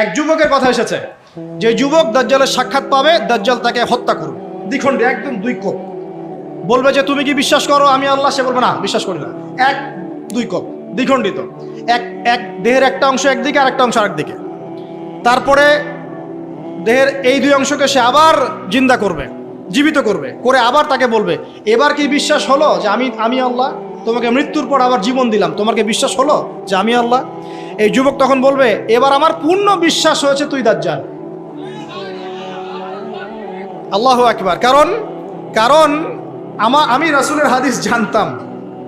এক যুবকের কথা এসেছে, যে যুবক দাজ্জালের সাক্ষাৎ পাবে, দাজ্জাল তাকে হত্যা করবে দ্বিখণ্ডে, একদম দুই কোপ। বলবে যে তুমি কি বিশ্বাস করো আমি আল্লাহ? সে বলবে না, বিশ্বাস করি না। এক দুই কোপ, দ্বিখণ্ডিত। এক দেহের একটা অংশ একদিকে আর একটা অংশ আরেকদিকে। তারপরে দেহের এই দুই অংশকে সে আবার জিন্দা করবে, জীবিত করবে, করে আবার তাকে বলবে এবার কি বিশ্বাস হলো যে আমি আল্লাহ? তোমাকে মৃত্যুর পর আবার জীবন দিলাম, তোমার কি বিশ্বাস হলো যে আমি আল্লাহ? এই যুবক তখন বলবে এবার আমার পূর্ণ বিশ্বাস হয়েছে তুই দাজ্জাল। আল্লাহু আকবার। কারণ আমি রাসূলের হাদিস জানতাম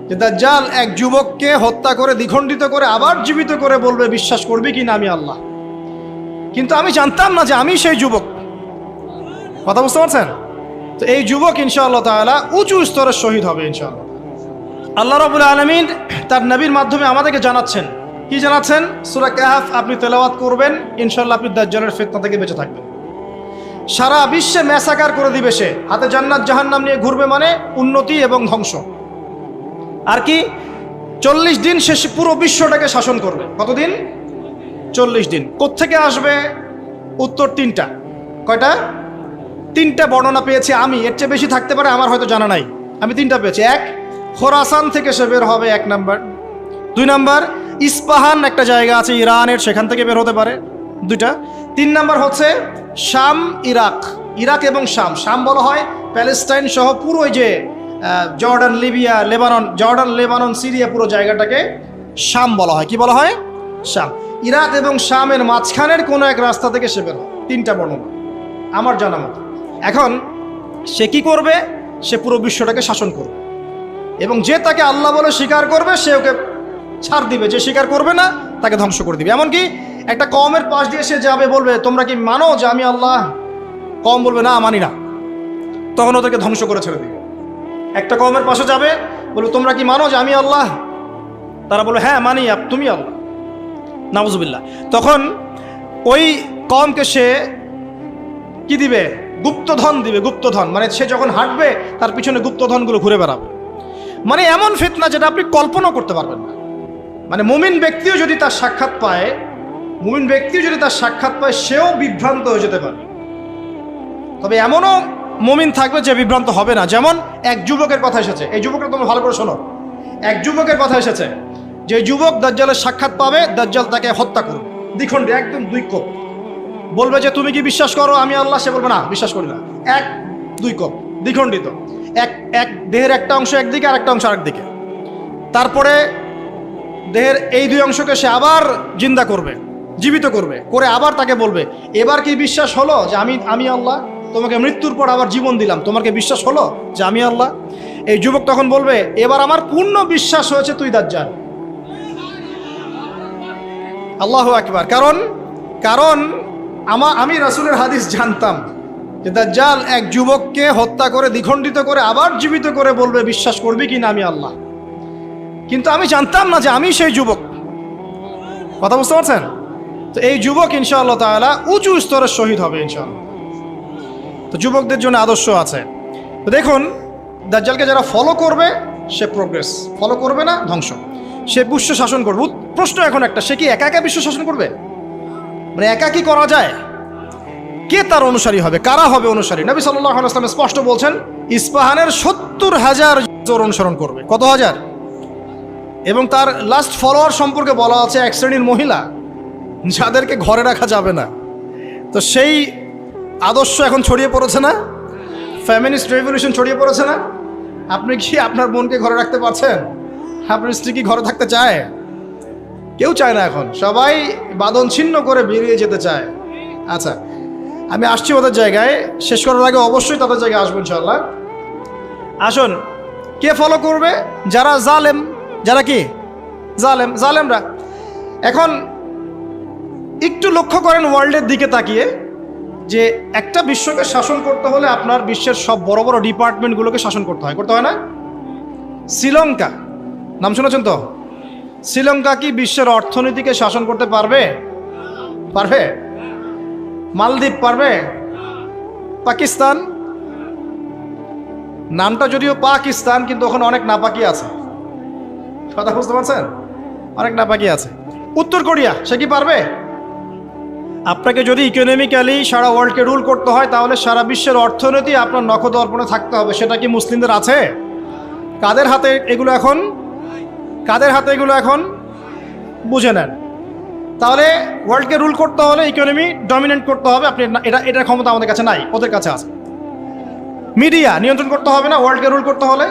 যে দাজ্জাল এক যুবককে হত্যা করে দ্বিখণ্ডিত করে আবার জীবিত করে বলবে বিশ্বাস করবি কি না আমি আল্লাহ। কিন্তু আমি জানতাম না যে আমি সেই যুবক। কথা বুঝতে পারছেন? তো এই যুবক ইনশাআল্লাহ তাআলা উঁচু স্তরের শহীদ হবে ইনশাআল্লাহ। আল্লাহ রাব্বুল আলামিন তার নবীর মাধ্যমে আমাদেরকে জানাচ্ছেন। কি জানাচ্ছেন? সূরা কাহফ আপনি তেলাওয়াত করবেন, ইনশাআল্লাহ আপনি দাজ্জালের ফিতনা থেকে বেঁচে থাকবেন। সারা বিশ্বে ম্যাসাকার করে দিবে সে, হাতে জান্নাত জাহান্নাম নিয়ে ঘুরবে, মানে উন্নতি এবং ধ্বংস। আর কি 40 দিন সে পুরো বিশ্বটাকে শাসন করবে। কতদিন? 40 দিন। কোত্থেকে আসবে? উত্তর তিনটা। কয়টা? তিনটা বর্ণনা পেয়েছি আমি, এর চেয়ে বেশি থাকতে পারে, আমার হয়তো জানা নাই। আমি তিনটা পেয়েছি। এক, খোরাসান থেকে সে বের হবে, 1 নাম্বার। 2 নাম্বার, ইস্পাহান একটা জায়গা আছে ইরানের, সেখান থেকে বের হতে পারে, 2টা। 3 নাম্বার হচ্ছে শাম, ইরাক এবং শাম বলা হয় প্যালেস্টাইন সহ পুরো ওই যে জর্ডান, লিবিয়া, লেবানন, সিরিয়া, পুরো জায়গাটাকে শাম বলা হয়। কি বলা হয়? শাম। ইরাক এবং শামের মাঝখানের কোনো এক রাস্তা থেকে সে বের হয়। 3টা বর্ণনা আমার জানা মতো। এখন সে কি করবে? সে পুরো বিশ্বটাকে শাসন করবে, এবং যে তাকে আল্লাহ বলে স্বীকার করবে সে ওকে ছাড় দিবে, যে স্বীকার করবে না তাকে ধ্বংস করে দিবে। এমনকি একটা কওমের পাশ দিয়ে সে যাবে, বলবে তোমরা কি মানো যে আমি আল্লাহ? কওম বলবে না, মানি না, তখন ওদেরকে ধ্বংস করে ছেড়ে দিবে। একটা কওমের পাশে যাবে, বলবে তোমরা কি মানো যে আমি আল্লাহ? তারা বলবে হ্যাঁ মানি, তুমি আল্লাহ। নাউজুবিল্লাহ। তখন ওই কওমকে সে কি দিবে? গুপ্তধন দিবে। গুপ্তধন মানে সে যখন হাঁটবে তার পিছনে গুপ্তধনগুলো ঘুরে বেড়াবে। মানে এমন ফিতনা যেটা আপনি কল্পনা করতে পারবেন না। মানে মুমিন ব্যক্তিও যদি তার সাক্ষাৎ পায়, সেও বিভ্রান্ত হয়ে যেতে পারে। তবে এমনও মুমিন থাকবে যে বিভ্রান্ত হবে না। যেমন এক যুবকের কথা এসেছে, এই যুবকের তোমরা ভালো করে শোনো। এক যুবকের কথা এসেছে, যে যুবক দাজ্জালের সাক্ষাৎ পাবে, দাজ্জাল তাকে হত্যা করবে দ্বিখণ্ডে, একদম দুই কোপ। বলবে যে তুমি কি বিশ্বাস করো আমি আল্লাহ? সে বলবে না, বিশ্বাস করি না। এক দুই কোপ, দ্বিখণ্ডিত। এক দেহের একটা অংশ একদিকে আর একটা অংশ আরেকদিকে। তারপরে দেহের এই দুই অংশকে সে আবার জিন্দা করবে, জীবিত করবে, করে আবার তাকে বলবে এবার কি বিশ্বাস হলো যে আমি আল্লাহ? তোমাকে মৃত্যুর পর আবার জীবন দিলাম, তোমার কি বিশ্বাস হলো যে আমি আল্লাহ? এই যুবক তখন বলবে এবার আমার পূর্ণ বিশ্বাস হয়েছে তুই দাজ্জাল। আল্লাহু আকবার। কারণ আমি রাসূলের হাদিস জানতাম যে দাজ্জাল এক যুবককে হত্যা করে দ্বিখণ্ডিত করে আবার জীবিত করে বলবে বিশ্বাস করবি কি না আমি আল্লাহ। কিন্তু আমি জানতাম না যে আমি সেই যুবক। কথা বুঝতে পারছেন? তো এই যুবক ইনশাআল্লাহ তাআলা উঁচু স্তরের শহীদ হবে ইনশাআল্লাহ। তো যুবকদের জন্য আদর্শ আছে। তো দেখুন, দাজ্জালকে যারা ফলো করবে সে প্রোগ্রেস, ফলো করবে না ধ্বংস। সে বিশ্ব শাসন করবে। প্রশ্ন এখন একটা, সে কি একা একা বিশ্ব শাসন করবে? মানে একা কি করা যায়? কে তার অনুসারী হবে? কারা হবে অনুসারী? নবী সাল্লাল্লাহু আলাইহি ওয়াসাল্লাম স্পষ্ট বলছেন ইস্পাহানের 70,000 জোর অনুসরণ করবে। কত হাজার? এবং তার লাস্ট ফলোয়ার সম্পর্কে বলা আছে এক শ্রেণীর মহিলা যাদেরকে ঘরে রাখা যাবে না। তো সেই আদর্শ এখন ছড়িয়ে পড়েছে না? ফেমিনিস্ট রেভলিউশন ছড়িয়ে পড়েছে না? আপনি কি আপনার বোনকে ঘরে রাখতে পারছেন? আপনার স্ত্রী কি ঘরে থাকতে চায়? কেউ চায় না। এখন সবাই বাঁধন ছিন্ন করে বেরিয়ে যেতে চায়। আচ্ছা, আমি আসছি ওদের জায়গায়। শেষ করার আগে অবশ্যই তাদের জায়গায় আসবো ইনশাআল্লাহ। আসুন, কে ফলো করবে? যারা জালেম। যারা কি? জালেমরা। এখন একটু লক্ষ্য করেন ওয়ার্ল্ডের দিকে তাকিয়ে, যে একটা বিশ্বকে শাসন করতে হলে আপনার বিশ্বের সব বড় বড় ডিপার্টমেন্টগুলোকে শাসন করতে হয় না? শ্রীলঙ্কা নাম শুনেছেন তো? শ্রীলঙ্কা কি বিশ্বের অর্থনীতিকে শাসন করতে পারবে? মালদ্বীপ পারবে? পাকিস্তান, নামটা যদিও পাকিস্তান, কিন্তু ওখানে অনেক নাপাকি আছে। কথা বুঝতে পারছেন? অনেক নাপাকি আছে। উত্তর কোরিয়া, সে কি পারবে? আপনাকে যদি ইকোনমিক্যালি সারা ওয়ার্ল্ডকে রুল করতে হয় তাহলে সারা বিশ্বের অর্থনীতি আপনার নখদর্পণে থাকতে হবে। সেটা কি মুসলিমদের আছে? কাদের হাতে এগুলো এখন? কাদের হাতে এগুলো এখন? বুঝে নেন। তাহলে ওয়ার্ল্ডকে রুল করতে হলে ইকোনমি ডমিনেট করতে হবে। আপনি এটার ক্ষমতা আমাদের কাছে নাই, ওদের কাছে আছে। মিডিয়া নিয়ন্ত্রণ করতে হবে না ওয়ার্ল্ডকে রুল করতে হলে?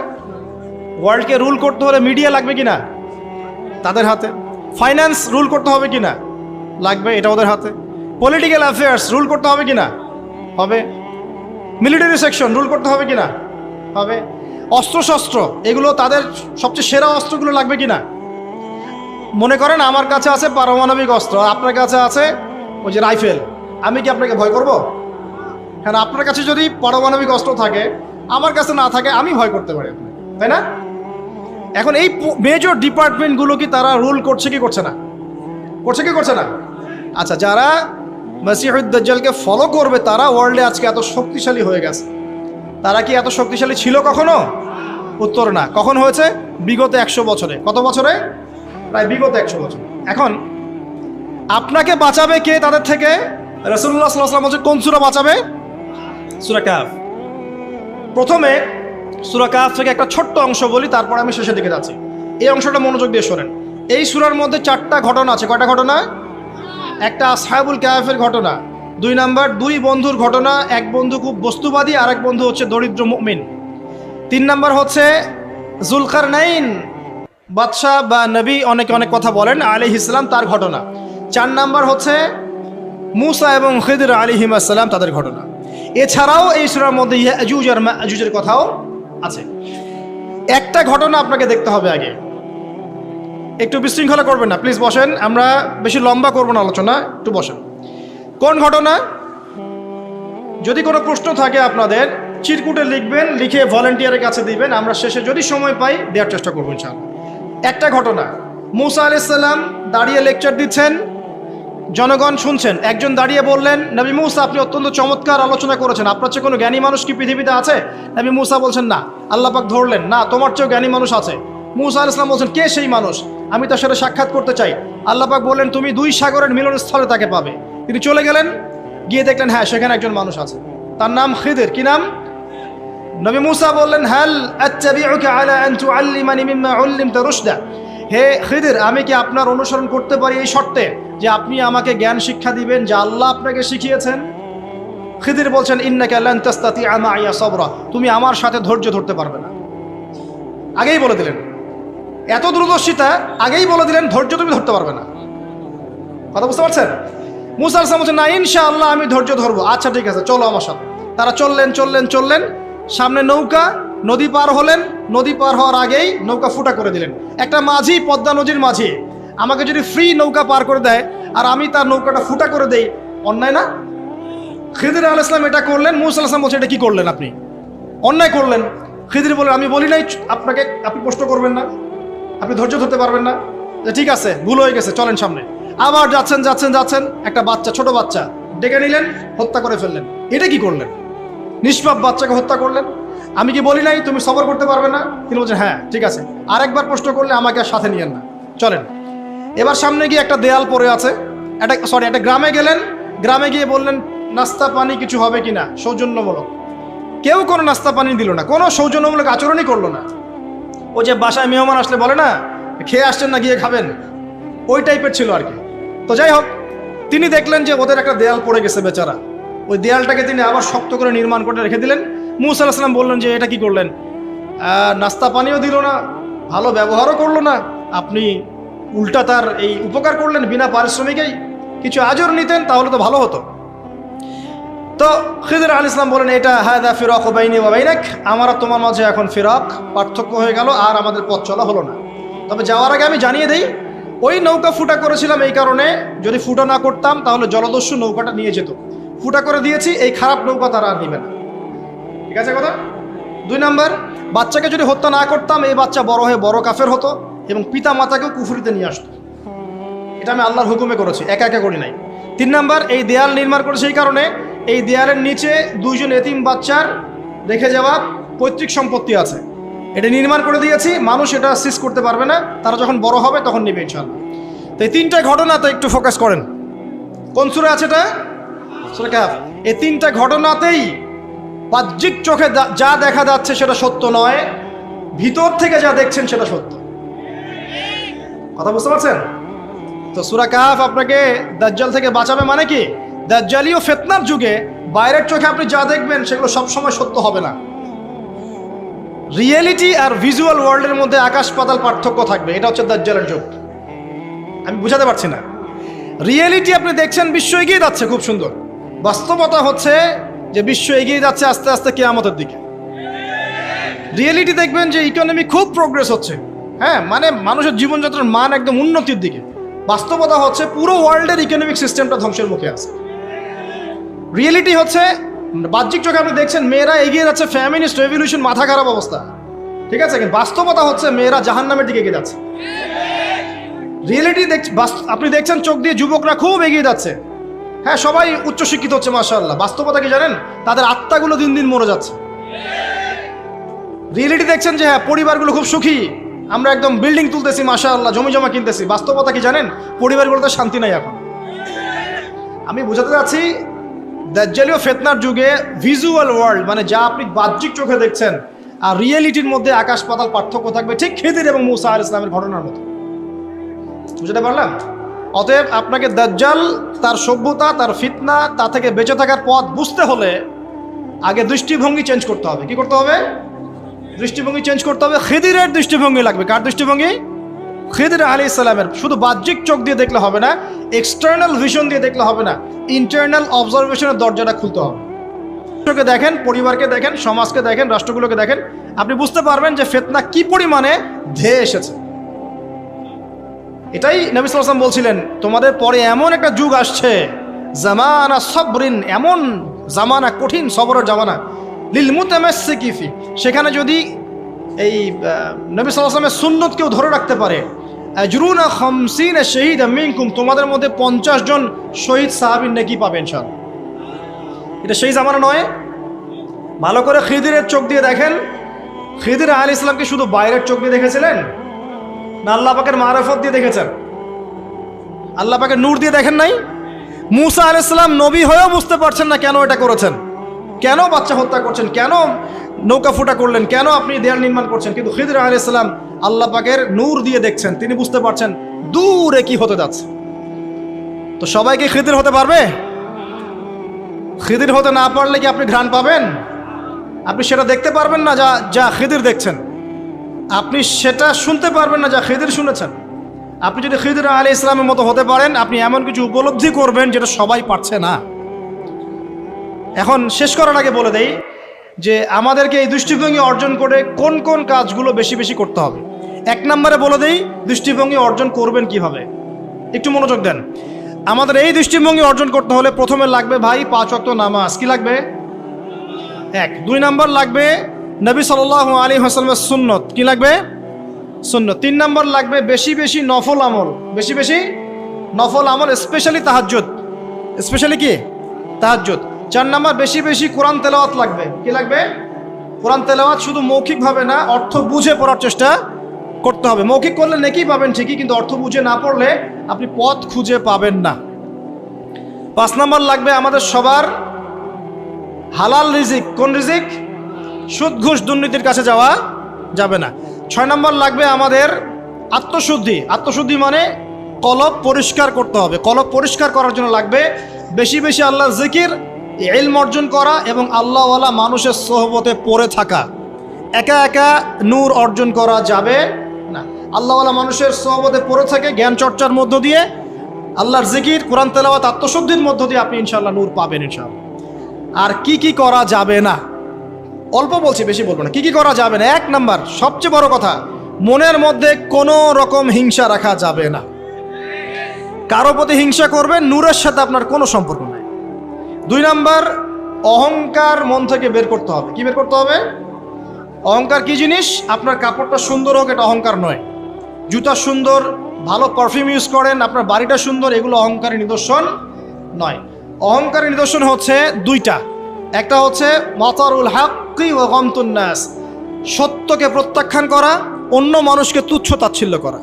ওয়ার্ল্ডকে রুল করতে হলে মিডিয়া লাগবে কি না? তাদের হাতে। ফাইন্যান্স রুল করতে হবে কি না? লাগবে, এটা ওদের হাতে। পলিটিক্যাল অ্যাফেয়ার্স রুল করতে হবে কি না? হবে। মিলিটারি সেকশন রুল করতে হবে কি না? হবে। অস্ত্রশস্ত্র এগুলো তাদের সবচেয়ে সেরা অস্ত্রগুলো লাগবে কি না? মনে করেন আমার কাছে আছে পারমাণবিক অস্ত্র, আপনার কাছে আছে ওই যে রাইফেল, আমি কি আপনাকে ভয় করব? হ্যাঁ, আপনার কাছে যদি পারমাণবিক অস্ত্র থাকে, আমার কাছে না থাকে, আমি ভয় করতে পারি, তাই না? এখন এই মেজর ডিপার্টমেন্টগুলো কি তারা রুল করছে কি করছে না? করছে কি করছে না? আচ্ছা, যারা মসিহুদ দাজ্জালকে ফলো করবে তারা ওয়ার্ল্ডে আজকে এত শক্তিশালী হয়ে গেছে। তারা কি এত শক্তিশালী ছিল কখনো? উত্তর না। কখন হয়েছে? বিগত 100 বছরে। কত বছরে? প্রায় বিগত 100 বছর। এখন আপনাকে বাঁচাবে কে তাদের থেকে? রাসূলুল্লাহ সাল্লাল্লাহু আলাইহি ওয়াসাল্লাম বলছে কোন সূরা বাঁচাবে? সূরা কাহফ। প্রথমে সূরা কাহফ থেকে একটা ছোট্ট অংশ বলি, তারপর আমি শেষের দিকে যাচ্ছি। এই অংশটা মনোযোগ দিয়ে শোনেন। এই সূরার মধ্যে 4টা ঘটনা আছে। কয়টা ঘটনা? একটা আসহাবুল কাহফের ঘটনা, 2 নাম্বার 2 বন্ধুর ঘটনা। এক বন্ধু খুব বস্তুবাদী, আর এক বন্ধু হচ্ছে দরিদ্র মুমিন। 3 নাম্বার হচ্ছে যুলকারনাইন বাদশাহ বা নবী, অনেকে অনেক কথা বলেন, আলাইহিস সালাম, তার ঘটনা। 4 নাম্বার হচ্ছে মূসা এবং খিদর আলাইহিস সালাম, তাদের ঘটনা। এছাড়াও এই সূরার মধ্যে ইয়াজুজ আর মাজুজের কথাও আছে। একটা ঘটনা আপনাকে দেখতে হবে আগে। একটু বিশৃঙ্খলা করবেন না প্লিজ, বসেন। আমরা বেশি লম্বা করবো না আলোচনা, একটু বসেন। কোন ঘটনা? যদি কোনো প্রশ্ন থাকে আপনাদের চিরকুটে লিখবেন, লিখে ভলেন্টিয়ারের কাছে দিবেন, আমরা শেষে যদি সময় পাই দেওয়ার চেষ্টা করবো ইনশাআল্লাহ। একটা ঘটনা, মূসা আলাইহিস সালাম দাঁড়িয়ে লেকচার দিচ্ছেন, জনগণ শুনছেন। একজন দাঁড়িয়ে বললেন, নবী মূসা আপনি অত্যন্ত চমৎকার আলোচনা করেছেন, আপনার চেয়ে কোনো জ্ঞানী মানুষ কি পৃথিবীতে আছে? নবী মূসা বলছেন না। আল্লাহ পাক ধরলেন, না তোমার চেয়েও জ্ঞানী মানুষ আছে। মূসা আলাইহিস সালাম বলছেন, কে সেই মানুষ? আমি তার সাথে সাক্ষাৎ করতে চাই। আল্লাহ পাক বললেন, তুমি 2 সাগরের মিলনস্থলে তাকে পাবে। তিনি চলে গেলেন, গিয়ে দেখলেন হ্যাঁ সেখানে একজন মানুষ আছে, তার নাম খিদর। কি নাম? নবী মূসা বললেন, হাল আত্তাবিউকা আলা আন তুআল্লিমানি মিম্মা উল্লিমতা রুশদা। হে খিদর, আমি কি আপনার অনুসরণ করতে পারি এই শর্তে যে আপনি আমাকে জ্ঞান শিক্ষা দিবেন যা আল্লাহ আপনাকে শিখিয়েছেন? খিদর বলছেন, ইন্নাকা লান তাস্তাতিআ মাইয়া সাবরা, তুমি আমার সাথে ধৈর্য ধরতে পারবে না। আগেই বলে দিলেন, এত দূরদর্শিতা, আগেই বলে দিলেন ধৈর্য তুমি ধরতে পারবে না। কথা বুঝতে পারছেন? মূসা আলাইহিস সালাম বলছেন, না ইনশাআল্লাহ আমি ধৈর্য ধরবো। আচ্ছা ঠিক আছে, চলো আমার সাথে। তারা চললেন, সামনে নৌকা, নদী পার হলেন। নদী পার হওয়ার আগেই নৌকা ফুটা করে দিলেন। একটা মাঝি, পদ্মা নদীর মাঝি, আমাকে যদি ফ্রি নৌকা পার করে দেয় আর আমি তার নৌকাটা ফুটা করে দেই, অন্যায় না? খিদর আলাইহিস সালাম এটা করলেন। মূসা আলাইহিস সালাম বলছেন, এটা কি করলেন আপনি? অন্যায় করলেন। খিদর বললেন, আমি বলি নাই আপনাকে আপনি প্রশ্ন করবেন না, আপনি ধৈর্য ধরতে পারবেন না। ঠিক আছে, ভুল হয়ে গেছে, চলেন সামনে। আবার যাচ্ছেন, একটা বাচ্চা, ছোট বাচ্চা ডেকে নিলেন, হত্যা করে ফেললেন। এটা কি করলেন? নিষ্পাপ বাচ্চাকে হত্যা করলেন। আমি কি বলি নাই তুমি সবর করতে পারবে না? তিনি বলছেন, হ্যাঁ ঠিক আছে, আরেকবার প্রশ্ন করলে আমাকে আর সাথে নিয়েন না, চলেন। এবার সামনে গিয়ে একটা দেয়াল পড়ে আছে, একটা গ্রামে গেলেন। গ্রামে গিয়ে বললেন, নাস্তা পানি কিছু হবে কিনা, সৌজন্যমূলক। কেউ কোনো নাস্তা পানি দিল না, কোনো সৌজন্যমূলক আচরণই করলো না। ও যে বাসায় মেহমান আসলে বলে না, খেয়ে আসছেন না গিয়ে খাবেন, ওই টাইপের ছিল আর কি। তো যাই হোক, তিনি দেখলেন যে ওদের একটা দেয়াল পড়ে গেছে বেচারা। ওই দেয়ালটাকে তিনি আবার শক্ত করে নির্মাণ করে রেখে দিলেন। মূসা আলাইহিস সালাম বললেন যে এটা কি করলেন? নাস্তা পানিও দিল না, ভালো ব্যবহারও করলো না, আপনি উল্টা তার এই উপকার করলেন বিনা পারিশ্রমিকেই। কিছু আজর নিতেন তাহলে তো ভালো হতো। তো খিদর আলাইহিস সালাম বলেন, এটা হাদা ফিরাকু বাইনি ওয়া বাইনাক, আমার আর তোমার মাঝে এখন ফিরাক, পার্থক্য হয়ে গেল, আর আমাদের পথ চলা হলো না। তবে যাওয়ার আগে আমি জানিয়ে দেই, ওই নৌকা ফুটা করেছিলাম এই কারণে, যদি ফুটা না করতাম তাহলে জলদস্যু নৌকাটা নিয়ে যেত। ফুটা করে দিয়েছি, এই খারাপ নৌকা তারা আর নিবে না। ঠিক আছে কথা? 2 নাম্বার, বাচ্চাকে যদি হত্যা না করতাম এই বাচ্চা বড় হয়ে বড় কাফের হতো এবং পিতা মাতাকেও কুফরিতে নিয়ে আসতো। এটা আমি আল্লাহর হুকুমে করেছি, একা একা করি নাই। 3 নাম্বার, এই দেয়াল নির্মাণ করেছে এই কারণে, এই দেয়ালের নিচে 2 জন এতিম বাচ্চার রেখে যাওয়া পৈতৃক সম্পত্তি আছে, এটা নির্মাণ করে দিয়েছি, মানুষ এটা সিজ করতে পারবে না, তারা যখন বড় হবে তখন নেবে ইনশাআল্লাহ। তো এই 3টা ঘটনা তো একটু ফোকাস করেন। কোন সূরা আছে এটা? সূরা কাহফ। এই তিনটা ঘটনাতেই বাহ্যিক চোখে যা দেখা যাচ্ছে সেটা সত্য নয়, ভিতর থেকে যা দেখছেন সেটা সত্য। কথা বুঝতে পারছেন? তো সূরা কাহফ আপনাকে দাজ্জাল থেকে বাঁচাবে মানে কি? দাজ্জালীয় ফিতনার যুগে বাইরের চোখে আপনি যা দেখবেন সেগুলো সবসময় সত্য হবে না। রিয়েলিটি আর ভিজুয়াল ওয়ার্ল্ডের মধ্যে আকাশ পাতাল পার্থক্য থাকবে। এটা হচ্ছে দাজ্জালের যুগ। আমি বুঝাতে পারছি না। রিয়েলিটি আপনি দেখছেন বিশ্ব এগিয়ে যাচ্ছে খুব সুন্দর, বাস্তবতা হচ্ছে যে বিশ্ব এগিয়ে যাচ্ছে আস্তে আস্তে কিয়ামতের দিকে। রিয়েলিটি দেখবেন যে ইকোনমি খুব প্রোগ্রেস হচ্ছে, হ্যাঁ, মানে মানুষের জীবনযাত্রার মান একদম উন্নতির দিকে। বাস্তবতা হচ্ছে পুরো ওয়ার্ল্ডের ইকোনমিক সিস্টেমটা ধ্বংসের মুখে আছে। রিয়েলিটি হচ্ছে বাহ্যিক চোখে আপনি দেখছেন মেয়েরা এগিয়ে যাচ্ছে, ফ্যামিনিস্ট রেভলিউশন, মাথা খারাপ অবস্থা, ঠিক আছে, কিন্তু বাস্তবতা হচ্ছে মেয়েরা জাহান্নামের দিকে এগিয়ে যাচ্ছে। রিয়েলিটি আপনি দেখছেন চোখ দিয়ে যুবকরা খুব এগিয়ে যাচ্ছে, হ্যাঁ, সবাই উচ্চশিক্ষিত হচ্ছে মাশাআল্লাহ। বাস্তবতা কি জানেন? তাদের আত্মাগুলো দিন দিন মরে যাচ্ছে। রিয়েলিটি দেখছেন যে হ্যাঁ, পরিবারগুলো খুব সুখী, আমরা একদম বিল্ডিং তুলতেছি মাশাআল্লাহ, জমি জমা কিনতেছি। বাস্তবতা কি জানেন? পরিবারগুলোতে শান্তি নাই এখন। আমি বোঝাতে চাচ্ছি দাজ্জালীয় ফিতনার যুগে ভিজুয়াল ওয়ার্ল্ড মানে যা আপনি বাহ্যিক চোখে দেখছেন আর রিয়েলিটির মধ্যে আকাশ পাতাল পার্থক্য থাকবে, ঠিক খিদির এবং মূসা আলাইহিস সালামের ঘটনার মতো। বুঝতে পারলাম? অতএব আপনাকে দাজ্জাল, তার সভ্যতা, তার ফিতনা, তা থেকে বেঁচে থাকার পথ বুঝতে হলে আগে দৃষ্টিভঙ্গি চেঞ্জ করতে হবে। কি করতে হবে? দৃষ্টিভঙ্গি চেঞ্জ করতে হবে। খিদিরের দৃষ্টিভঙ্গি লাগবে। কার দৃষ্টিভঙ্গি? খিদির আলাইহিস সালামের। শুধু বাহ্যিক চোখ দিয়ে দেখলে হবে না, এক্সটার্নাল ভিশন দিয়ে দেখলে হবে না, ইন্টারনাল অবজারভেশনের দরজাটা খুলতে হবে। চোখে দেখেন, পরিবারকে দেখেন, সমাজকে দেখেন, রাষ্ট্রগুলোকে দেখেন, আপনি বুঝতে পারবেন যে ফিতনা কি পরিমাণে ধেয়ে এসেছে। এটাই নবী সাল্লাল্লাহু আলাইহি ওয়াসাল্লাম বলছিলেন, তোমাদের পরে এমন একটা যুগ আসছে, জামানা সবরিন, এমন জামানা, কঠিন সবরের জামানা, লিল মুতামাসসিকি ফি, সেখানে যদি এই নবী সাল্লাল্লাহু আলাইহি ওয়াসাল্লামের সুন্নত কেউ ধরে রাখতে পারে, আজরুনা 50 শহীদ মিনকুম, তোমাদের মধ্যে 50 জন শহীদ সাহাবীর নেকি পাবে ইনশাআল্লাহ। এটা সেই জামানা নয়। ভালো করে খিদিরের চোখ দিয়ে দেখেন, খিদির আলাইহিস সালামকে শুধু বাইরের চোখ দিয়ে দেখেছিলেন না আল্লাহ পাকের মারিফত দিয়ে দেখেছেন? আল্লাহ পাকের নূর দিয়ে দেখেন নাই? মূসা আলাইহিস সালাম নবী হয়েও বুঝতে পারছেন না কেন এটা করেছেন, কেন বাচ্চা হত্যা করছেন, কেন নৌকা ফুটা করলেন, কেন আপনি দেয়াল নির্মাণ করছেন, কিন্তু খিদির আলাইহিস সালাম আল্লাহ পাকের নূর দিয়ে দেখছেন, তিনি বুঝতে পারছেন দূরে কি হতে যাচ্ছে। তো সবাইকে খিদির হতে পারবে? খিদির হতে না পারলে কি আপনি ঘ্রাণ পাবেন? আপনি সেটা দেখতে পারবেন না যা যা খিদির দেখছেন, আপনি সেটা শুনতে পারবেন না যা খিদির শুনেছেন। আপনি যদি খিদির আলাইহিস সালামের মতো হতে পারেন, আপনি এমন কিছু উপলব্ধি করবেন যেটা সবাই পারছে না। এখন শেষ করার আগে বলে দেই যে আমাদেরকে এই দৃষ্টিভঙ্গি অর্জন করে কোন কোন কাজগুলো বেশি বেশি করতে হবে। 1 নম্বরে বলে দেই দৃষ্টিভঙ্গি অর্জন করবেন কিভাবে, একটু মনোযোগ দেন। আমাদের এই দৃষ্টিভঙ্গি অর্জন করতে হলে প্রথমে লাগবে ভাই 5 ওয়াক্ত নামাজ। কি লাগবে? 1। 2 নম্বর লাগবে নবী সাল্লাল্লাহু আলাইহি ওয়াসাল্লামের সুন্নত। কি লাগবে? সুন্নত। 3 নম্বর লাগবে বেশি বেশি নফল আমল, বেশি বেশি নফল আমল, স্পেশালি তাহাজ্জুদ। স্পেশালি কি? তাহাজ্জুদ। 4 নম্বর বেশি বেশি কোরআন তেলাওয়াত লাগবে। কি লাগবে? কোরআন তেলাওয়াত শুধু মৌখিকভাবে না, অর্থ বুঝে পড়ার চেষ্টা করতে হবে। মৌখিক করলে নেকি পাবেন ঠিকই, কিন্তু অর্থ বুঝে না পড়লে আপনি পথ খুঁজে পাবেন না। 5 নম্বর লাগবে আমাদের সবার হালাল রিজিক। কোন রিজিক? সুদ ঘুষ দুর্নীতির কাছে যাওয়া যাবে না। 6 নম্বর লাগবে আমাদের আত্মশুদ্ধি। আত্মশুদ্ধি মানে কলব পরিষ্কার করতে হবে। কলব পরিষ্কার করার জন্য লাগবে বেশি বেশি আল্লাহর জিকির, ইলম অর্জন করা এবং আল্লাহওয়ালা মানুষের সোহবতে পড়ে থাকা। একা একা নূর অর্জন করা যাবে না। আল্লাহওয়ালা মানুষের সোহবতে পড়ে থাকে, জ্ঞান চর্চার মধ্য দিয়ে, আল্লাহর জিকির, কোরআন তেলাওয়াত, আত্মশুদ্ধির মধ্য দিয়ে আপনি ইনশাআল্লাহ নূর পাবেন ইনশাআল্লাহ। আর কি কি করা যাবে না, অল্প বলছি, বেশি বলবো না। কি কি করা যাবে না? 1 নাম্বার, সবচেয়ে বড় কথা, মনের মধ্যে কোনো রকম হিংসা রাখা যাবে না। কারো প্রতি হিংসা করবেন, নূরের সাথে আপনার কোনো সম্পর্ক নাই। 2 নাম্বার, অহংকার মন থেকে বের করতে হবে। কি বের করতে হবে? অহংকার কি জিনিস? আপনার কাপড়টা সুন্দর হোক, এটা অহংকার নয়। জুতা সুন্দর, ভালো পারফিউম ইউজ করেন, আপনার বাড়িটা সুন্দর, এগুলো অহংকারের নিদর্শন নয়। অহংকারের নিদর্শন হচ্ছে 2টা। একটা হচ্ছে মাতারুল হাক্কি ওয়া গামতুন নাস, সত্যকে প্রত্যাখ্যান করা, অন্য মানুষকে তুচ্ছ তাচ্ছিল্য করা।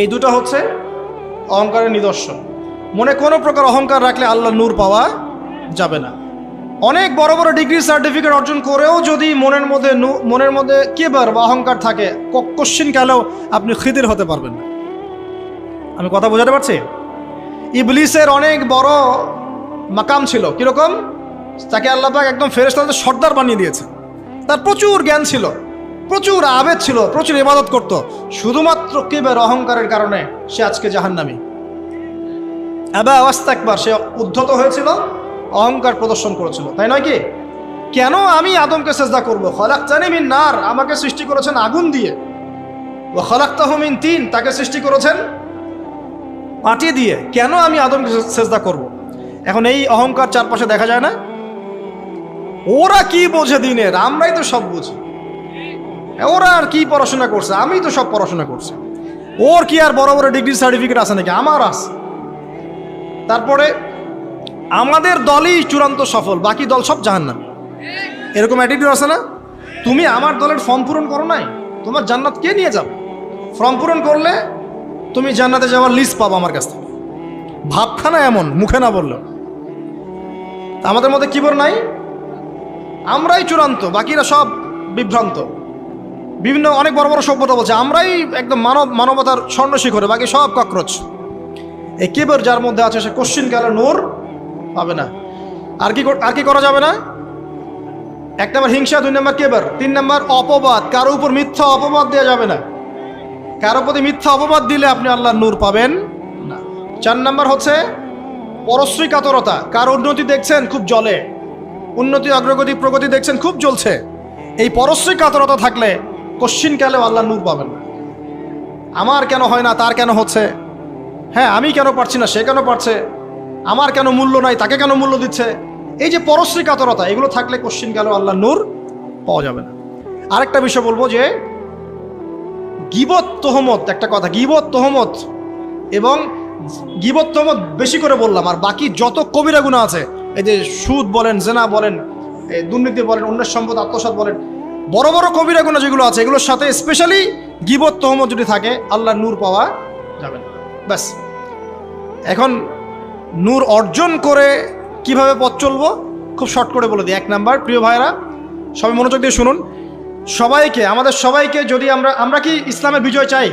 এই 2টা হচ্ছে অহংকারের নিদর্শন। মনে কোনো প্রকার অহংকার রাখলে আল্লাহ নূর পাওয়া যাবে না। অনেক বড় বড় ডিগ্রি সার্টিফিকেট অর্জন করেও যদি মনের মধ্যে কিবার বা অহংকার থাকে, কোশ্চিন কালেও আপনি খিদির হতে পারবেন না। আমি কথা বোঝাতে পারছি? ইবলিসের অনেক বড় মাকাম ছিল, কিরকম? তাকে আল্লাহ পাক একদম ফেরেশতাদের সর্দার বানিয়ে দিয়েছে। তার প্রচুর জ্ঞান ছিল, প্রচুর আবেদ ছিল, প্রচুর ইবাদত করত, শুধুমাত্র কিবার অহংকারের কারণে সে আজকে জাহান্নামী। আবা ওয়াস্তাকবার, সে উদ্ধত হয়েছিল, অহংকার প্রদর্শন করেছিল, তাই নয় কি? কেন আমি আদমকে সেজদা করব? খলাকতানি মিন নার, আমাকে সৃষ্টি করেছেন আগুন দিয়ে। ওয়া খলাকতাহু মিন তিন, তাকে সৃষ্টি করেছেন মাটি দিয়ে। কেন আমি আদমকে সেজদা করব? এখন এই অহংকার চারপাশে দেখা যায় না? ওরা কি বোঝে দিনের, আমরাই তো সব বুঝি। ওরা আর কি পড়াশোনা করছে, আমি তো সব পড়াশোনা করছি। ওর কি আর বড় বড় ডিগ্রি সার্টিফিকেট আছে নাকি? আমার আছে। তারপরে আমাদের দলই চূড়ান্ত সফল, বাকি দল সব জাহান্নামী, এরকম অ্যাটিটিউড আছে না? তুমি আমার দলের ফর্ম পূরণ করো নাই, তোমার জান্নাত কে নিয়ে যাবে? ফর্ম পূরণ করলে তুমি জান্নাতে যাওয়ার লিস্ট পাবো আমার কাছ থেকে। ভাবখানা এমন, মুখে না বললেও। আমাদের মধ্যে কিবর নাই, আমরাই চূড়ান্ত, বাকিরা সব বিভ্রান্ত। বিভিন্ন অনেক বড় বড় সভ্যতা বলছে আমরাই একদম মানবতার স্বর্ণ শিখরে, বাকি সব ককরোচ। এই কিবর যার মধ্যে আছে সে কোশ্চিন কালে নূর পাবে না। আর কি করা যাবে না? 1 নম্বর হিংসা, 2 নম্বর কিবর, 3 নম্বর অপবাদ। কারো উপর মিথ্যা অপবাদ দেওয়া যাবে না। কারো প্রতি মিথ্যা অপবাদ দিলে আপনি আল্লাহর নূর পাবেন না। 4 নম্বর হচ্ছে পরশ্রী কাতরতা। কার উন্নতি দেখছেন খুব জ্বলে, উন্নতি অগ্রগতি প্রগতি দেখছেন খুব জ্বলছে, এই পরশ্রী কাতরতা থাকলে কোশ্চিন কালেও আল্লাহর নূর পাবেন না। আমার কেন হয় না, তার কেন হচ্ছে, হ্যাঁ আমি কেন পারছি না, সে কেন পারছে, আমার কেন মূল্য নাই, তাকে কেন মূল্য দিচ্ছে, এই যে পরশ্রী কাতরতা, এগুলো থাকলে কোশ্চিন কালেও আল্লাহর নূর পাওয়া যাবে না। আরেকটা বিষয় বলবো যে গীবত তোহমত, একটা কথা, গীবত তোহমত এবং গীবত তোহমত বেশি করে বললাম, আর বাকি যত কবিরা গুনাহ আছে, এই যে সুদ বলেন, জেনা বলেন, দুর্নীতি বলেন, অন্যের সম্পদ আত্মসাৎ বলেন, বড় বড় কবিরা গুনাহ যেগুলো আছে, এগুলোর সাথে স্পেশালি গীবত তোহমত যদি থাকে আল্লাহর নূর পাওয়া যাবে না। ব্যাস। এখন নূর অর্জন করে কিভাবে পথ চলবো খুব শর্ট করে বলে দিই। 1 নাম্বার, প্রিয় ভাইরা সবাই মনোযোগ দিয়ে শুনুন, সবাইকে, আমাদের সবাইকে, যদি আমরা কি ইসলামের বিজয় চাই?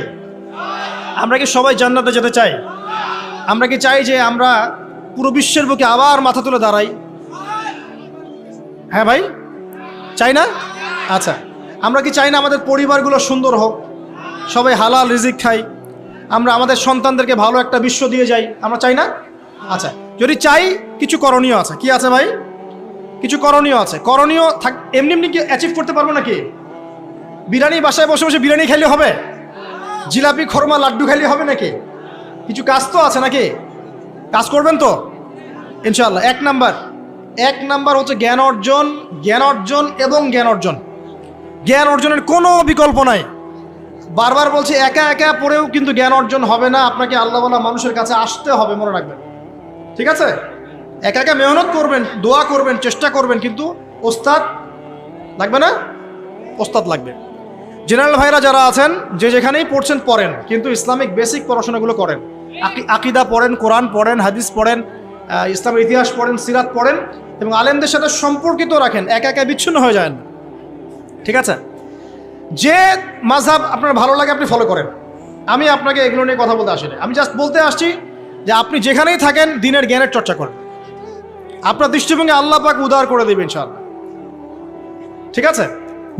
আমরা কি সবাই জান্নাতে যেতে চাই? আমরা কি চাই যে আমরা পুরো বিশ্বের বুকে আবার মাথা তুলে দাঁড়াই? হ্যাঁ ভাই, চাই না? আচ্ছা, আমরা কি চাই না আমাদের পরিবারগুলো সুন্দর হোক, সবাই হালাল রিজিক খাই, আমরা আমাদের সন্তানদেরকে ভালো একটা বিশ্ব দিয়ে যাই? আমরা চাই না? আচ্ছা, যদি চাই কিছু করণীয় আছে। কি আছে ভাই? কিছু করণীয় আছে। করণীয় এমনি এমনি কি অ্যাচিভ করতে পারবো নাকি? বিরিয়ানি বাসায় বসে বসে বিরিয়ানি খাইলে হবে? জিলাপি খরমা লাড্ডু খাইলে হবে নাকি? কিছু কাজ তো আছে নাকি? কাজ করবেন তো ইনশাআল্লাহ। 1 নাম্বার হচ্ছে জ্ঞান অর্জন, জ্ঞান অর্জন এবং জ্ঞান অর্জন। জ্ঞান অর্জনের কোনো বিকল্প নাই। বারবার বলছি, একা একা পড়েও কিন্তু জ্ঞান অর্জন হবে না, আপনাকে আল্লাহওয়ালা মানুষের কাছে আসতে হবে, মনে রাখবেন, ঠিক আছে? একা একা মেহনত করবেন, দোয়া করবেন, চেষ্টা করবেন, কিন্তু ওস্তাদ লাগবে না? ওস্তাদ লাগবে। জেনারেল ভাইরা যারা আছেন, যে যেখানেই পড়ছেন পড়েন, কিন্তু ইসলামিক বেসিক পড়াশোনাগুলো করেন। আকিদা পড়েন, কোরআন পড়েন, হাদিস পড়েন, ইসলামের ইতিহাস পড়েন, সিরাত পড়েন, এবং আলেমদের সাথে সম্পর্কিত রাখেন, একা একা বিচ্ছিন্ন হয়ে যায় না, ঠিক আছে? যে মাযহাব আপনার ভালো লাগে আপনি ফলো করেন। আমি আপনাকে এগুলো নিয়ে কথা বলতে আসিনি, আমি জাস্ট বলতে আসছি যে আপনি যেখানেই থাকেন দ্বীনের জ্ঞানের চর্চা করেন, আপনার দৃষ্টিভঙ্গি আল্লাহ পাক উদার করে দেবেন ইনশাআল্লাহ, ঠিক আছে?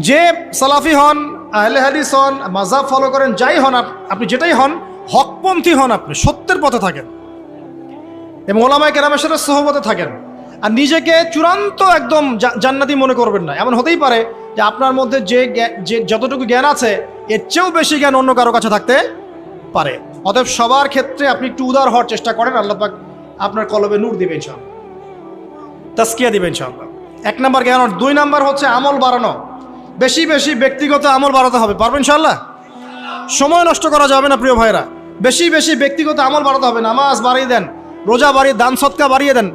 যে সালাফি হন, আহলে হাদিস হন, মাযহাব ফলো করেন, যাই হন আপনি, যেটাই হন, হকপন্থী হন, আপনি সত্যের পথে থাকেন এবং ওলামায়ে কেরামের সাথে সোহবতে থাকেন, আর নিজেকে চূড়ান্ত একদম জান্নাতি মনে করবেন না। এমন হতেই পারে যে আপনার মধ্যে যে যতটুকু জ্ঞান আছে এর চেয়েও বেশি জ্ঞান অন্য কারো কাছে থাকতে পারে। অতএব সবার ক্ষেত্রে আপনি একটু উদার হওয়ার চেষ্টা করেন, আল্লাহ পাক আপনার কলবে নূর দিবেন ইনশাআল্লাহ, তাসকিয়া দিবেন ইনশাআল্লাহ। 1 নাম্বার জ্ঞান। 2 নাম্বার হচ্ছে আমল বাড়ানো, বেশি বেশি ব্যক্তিগত আমল বাড়াতে হবে। পারবেন ইনশাআল্লাহ? সময় নষ্ট করা যাবে না প্রিয় ভাইরা, বেশি বেশি ব্যক্তিগত আমল বাড়াতে হবে। নামাজ বাড়িয়ে দেন, রোজা বাড়িয়ে, দান সদকা বাড়িয়ে দেন,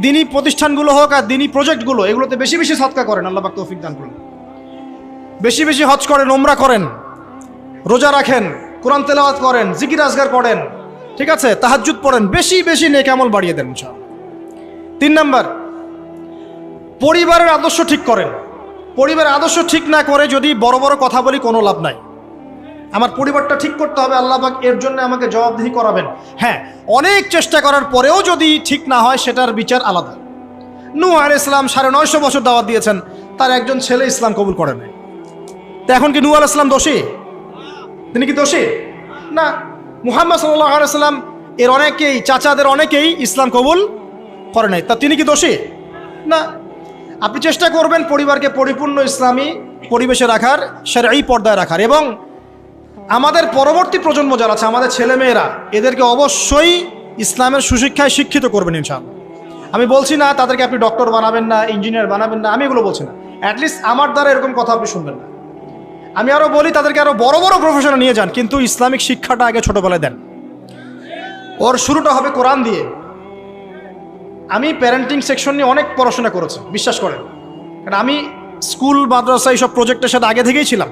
দিনী প্রতিষ্ঠানগুলো হোক আর দিনী প্রজেক্টগুলো, এগুলোতে বেশি বেশি সদকা করেন, আল্লাহ পাক তৌফিক দান করুন। বেশি বেশি হজ করেন, উমরা করেন, রোজা রাখেন, কোরআন তেলাওয়াত করেন, জিকির আজগার করেন, ঠিক আছে, তাহাজ্জুদ পড়েন, বেশি বেশি নেক আমল বাড়িয়ে দেন ইনশাআল্লাহ। 3 নাম্বার, পরিবারের আদর্শ ঠিক করেন। পরিবারের আদর্শ ঠিক না করে যদি বড় বড় কথা বলি কোনো লাভ নাই। আমার পরিবারটা ঠিক করতে হবে, আল্লাহ পাক এর জন্য আমাকে জবাবদিহি করাবেন। হ্যাঁ, অনেক চেষ্টা করার পরেও যদি ঠিক না হয় সেটার বিচার আলাদা। নূহ আলাইহিস সালাম 950 বছর দাওয়াত দিয়েছেন, তার একজন ছেলে ইসলাম কবুল করে নাই। তো এখন কি নূহ আলাইহিস সালাম দোষী? তিনি কি দোষী? না। মুহাম্মদ সাল্লাল্লাহু আলাইহি সাল্লাম এর অনেকেই, চাচাদের অনেকেই ইসলাম কবুল করে নাই, তা তিনি কি দোষী? না। আপনি চেষ্টা করবেন পরিবারকে পরিপূর্ণ ইসলামী পরিবেশে রাখার, শরঈ পর্দায় রাখার, এবং আমাদের পরবর্তী প্রজন্ম যারা আছে, আমাদের ছেলেমেয়েরা, এদেরকে অবশ্যই ইসলামের সুশিক্ষায় শিক্ষিত করবেন ইনশাআল্লাহ। আমি বলছি না তাদেরকে আপনি ডক্টর বানাবেন না, ইঞ্জিনিয়ার বানাবেন না, আমি এগুলো বলছি না। অ্যাটলিস্ট আমার দ্বারা এরকম কথা আপনি শুনবেন না। আমি আরও বলি তাদেরকে আরও বড় বড় প্রফেশনে নিয়ে যান, কিন্তু ইসলামিক শিক্ষাটা আগে ছোটোবেলায় দেন। ওর শুরুটা হবে কোরআন দিয়ে। আমি প্যারেন্টিং সেকশন নিয়ে অনেক পড়াশোনা করেছি, বিশ্বাস করেন, কারণ আমি স্কুল মাদ্রাসা এইসব প্রজেক্টের সাথে আগে থেকেই ছিলাম।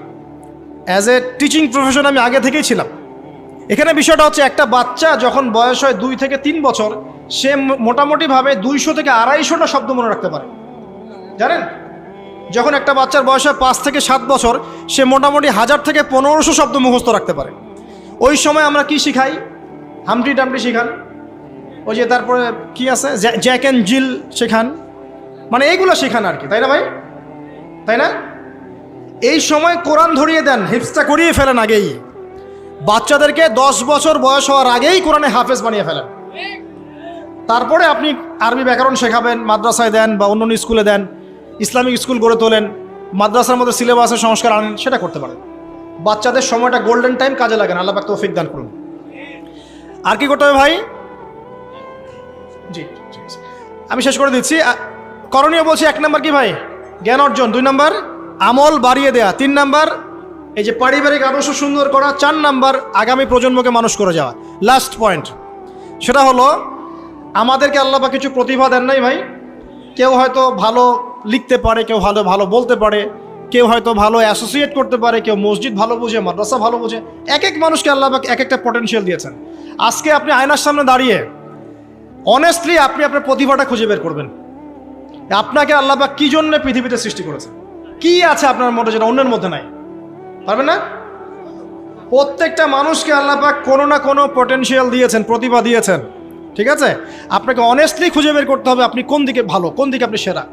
অ্যাজ এ টিচিং প্রফেশন আমি আগে থেকেই ছিলাম। এখানে বিষয়টা হচ্ছে, একটা বাচ্চা যখন বয়স হয় 2 থেকে 3 বছর, সে মোটামুটিভাবে 200 থেকে 250টা শব্দ মনে রাখতে পারে, জানেন? যখন একটা বাচ্চার বয়স হয় 5 থেকে 7 বছর, সে মোটামুটি 1000 থেকে 1500 শব্দ মুখস্থ রাখতে পারে। ওই সময় আমরা কি শিখাই? হামটি টামটি শিখান, ওই যে তারপরে কি আছে, জ্যাক অ্যান্ড জিল শেখান, মানে এইগুলো শেখান আর কি, তাই না ভাই? তাই না? এই সময় কোরআন ধরিয়ে দেন, হিফজটা করিয়ে ফেলেন আগেই। বাচ্চাদেরকে 10 বছর বয়স হওয়ার আগেই কোরআনে হাফেজ বানিয়ে ফেলেন। তারপরে আপনি আরবি ব্যাকরণ শেখাবেন, মাদ্রাসায় দেন বা অন্য স্কুলে দেন, ইসলামিক স্কুল গড়ে তোলেন, মাদ্রাসার মধ্যে সিলেবাসের সংস্কার আনেন, সেটা করতে পারেন। বাচ্চাদের সময়টা গোল্ডেন টাইম, কাজে লাগান। আল্লাহ পাক তৌফিক দান করুন। আর কি করতে হবে ভাই? জি, আমি শেষ করে দিচ্ছি। করণীয় বলছি, 1 নাম্বার কি ভাই? জ্ঞান অর্জন। 2 নাম্বার আমল বাড়িয়ে দেয়া। 3 নাম্বার এই যে পারিবারিক আদর্শ সুন্দর করা। 4 নাম্বার আগামী প্রজন্মকে মানুষ করে যাওয়া। লাস্ট পয়েন্ট, সেটা হলো আমাদেরকে আল্লাহ পাক কিছু প্রতিভা দেন নাই ভাই। কেউ হয়তো ভালো লিখতে পারে, কেউ ভালো বলতে পারে, কেউ হয়তো ভালো অ্যাসোসিয়েট করতে পারে, কেউ মসজিদ ভালো বোঝে, মাদ্রাসা ভালো বোঝে। এক এক মানুষকে আল্লাহ পাক এক একটা পটেনশিয়াল দিয়েছেন। আজকে আপনি আয়নার সামনে দাঁড়িয়ে অনেস্টলি আপনি আপনার প্রতিভাটা খুঁজে বের করবেন। আপনাকে আল্লাহ পাক কি জন্য পৃথিবীতে সৃষ্টি করেছে, কি আছে আপনার মধ্যে যেটা অন্যের মধ্যে নাই? পারবেন না? প্রত্যেকটা মানুষকে আল্লাহ পাক কোনো না কোনো পটেনশিয়াল দিয়েছেন, প্রতিভা দিয়েছেন। ঠিক আছে, আপনাকে অনেস্টলি খুঁজে বের করতে হবে আপনি কোন দিকে ভালো, কোন দিকে আপনি সেরা।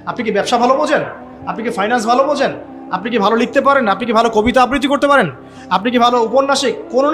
আপনি কি ব্যবসা ভালো বোঝেন? আপনি কি ফাইন্যান্স ভালো বোঝেন? আপনি কি ভালো লিখতে পারেন? আপনি কি ভালো কবিতা আবৃত্তি করতে পারেন? আপনি কি ভালো উপন্যাসিক? কোনো না